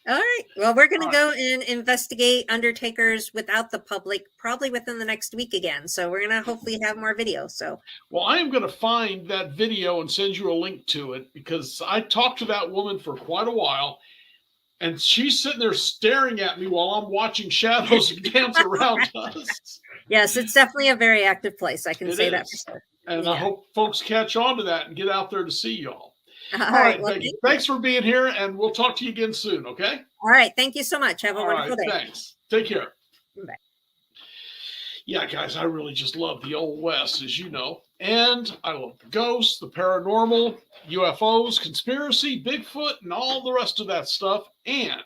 All right. Well, we're going to go and investigate undertakers without the public probably within the next week again. So we're going to hopefully have more videos. So, well, I am going to find that video and send you a link to it, because I talked to that woman for quite a while, and she's sitting there staring at me while I'm watching shadows dance around us. yes, it's definitely a very active place. I can It say that is. for sure. And Yeah. I hope folks catch on to that and get out there to see y'all. All All right. right, Well, Becky, thanks for being here, and we'll talk to you again soon, okay? all right. Thank you so much. Have a All wonderful right, day. thanks. Take care. Bye. Yeah, guys, I really just love the Old West, as you know. And I love the ghosts, the paranormal, UFOs, conspiracy, Bigfoot, and all the rest of that stuff. And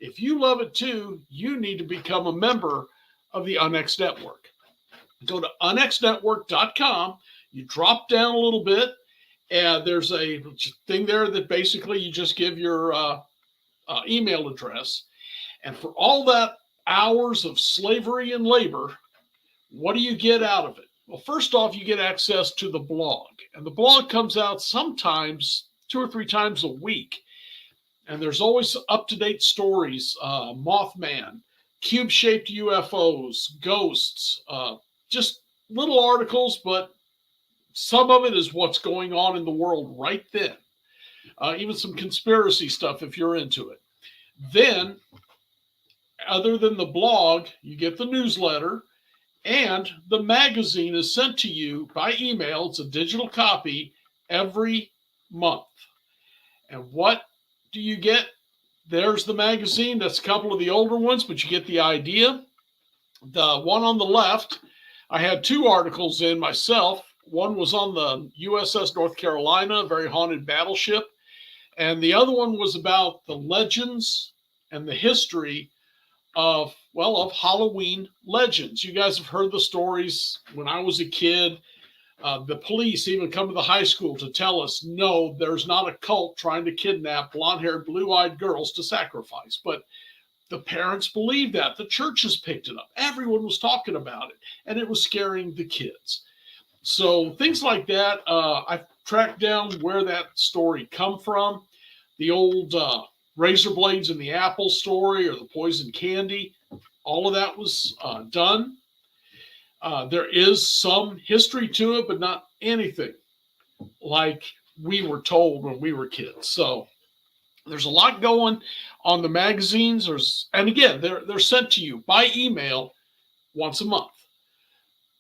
if you love it too, you need to become a member of the UNX Network. Go to unxnetwork.com. You drop down a little bit, and there's a thing there that basically you just give your email address. And for all that hours of slavery and labor, what do you get out of it? Well, first off, you get access to the blog. And the blog comes out sometimes 2 or 3 times a week. And there's always up-to-date stories, Mothman, cube-shaped UFOs, ghosts, just little articles, but some of it is what's going on in the world right then. Even some conspiracy stuff if you're into it. Then, other than the blog, you get the newsletter, and the magazine is sent to you by email. It's a digital copy every month. And what do you get? There's the magazine. That's a couple of the older ones, but you get the idea. The one on the left, I had 2 articles in myself. One was on the USS North Carolina, a very haunted battleship. And the other one was about the legends and the history of Halloween legends. You guys have heard the stories. When I was a kid, the police even come to the high school to tell us, no, there's not a cult trying to kidnap blonde-haired, blue-eyed girls to sacrifice. But the parents believed that. The churches picked it up. Everyone was talking about it, and it was scaring the kids. So things like that. track down where that story come from. The old razor blades in the apple story or the poison candy, all of that was done. There is some history to it, but not anything like we were told when we were kids. So there's a lot going on the magazines. And again, they're sent to you by email once a month.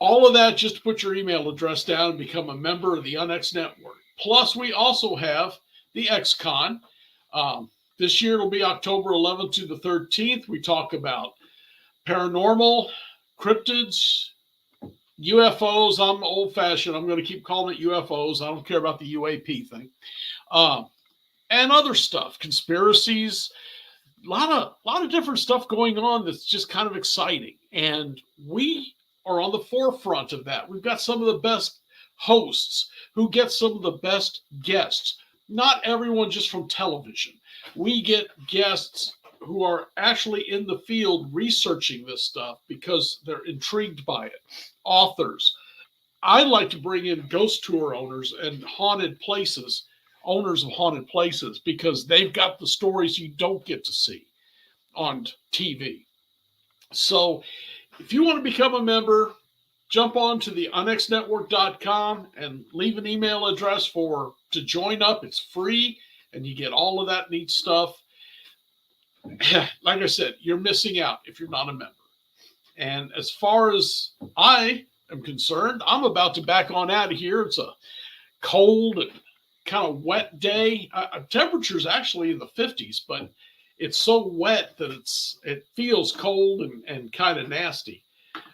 All of that just to put your email address down and become a member of the UNX network. Plus, we also have the XCon. This year it'll be October 11th to the 13th. We talk about paranormal, cryptids, UFOs. I'm old-fashioned. I'm going to keep calling it UFOs. I don't care about the UAP thing. And other stuff, conspiracies, a lot of different stuff going on that's just kind of exciting. And we are on the forefront of that. We've got some of the best hosts who get some of the best guests. Not everyone just from television. We get guests who are actually in the field researching this stuff because they're intrigued by it. Authors. I like to bring in ghost tour owners and haunted places, owners of haunted places, because they've got the stories you don't get to see on TV. So if you want to become a member, jump on to the unxnetwork.com and leave an email address to join up. It's free, and you get all of that neat stuff. Like I said, you're missing out if you're not a member. And as far as I am concerned, I'm about to back on out of here. It's a cold and kind of wet day. Temperature's actually in the 50s, but it's so wet that it feels cold and kind of nasty.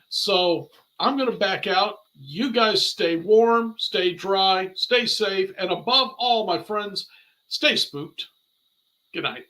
So I'm going to back out. You guys stay warm, stay dry, stay safe, and above all, my friends, stay spooked. Good night.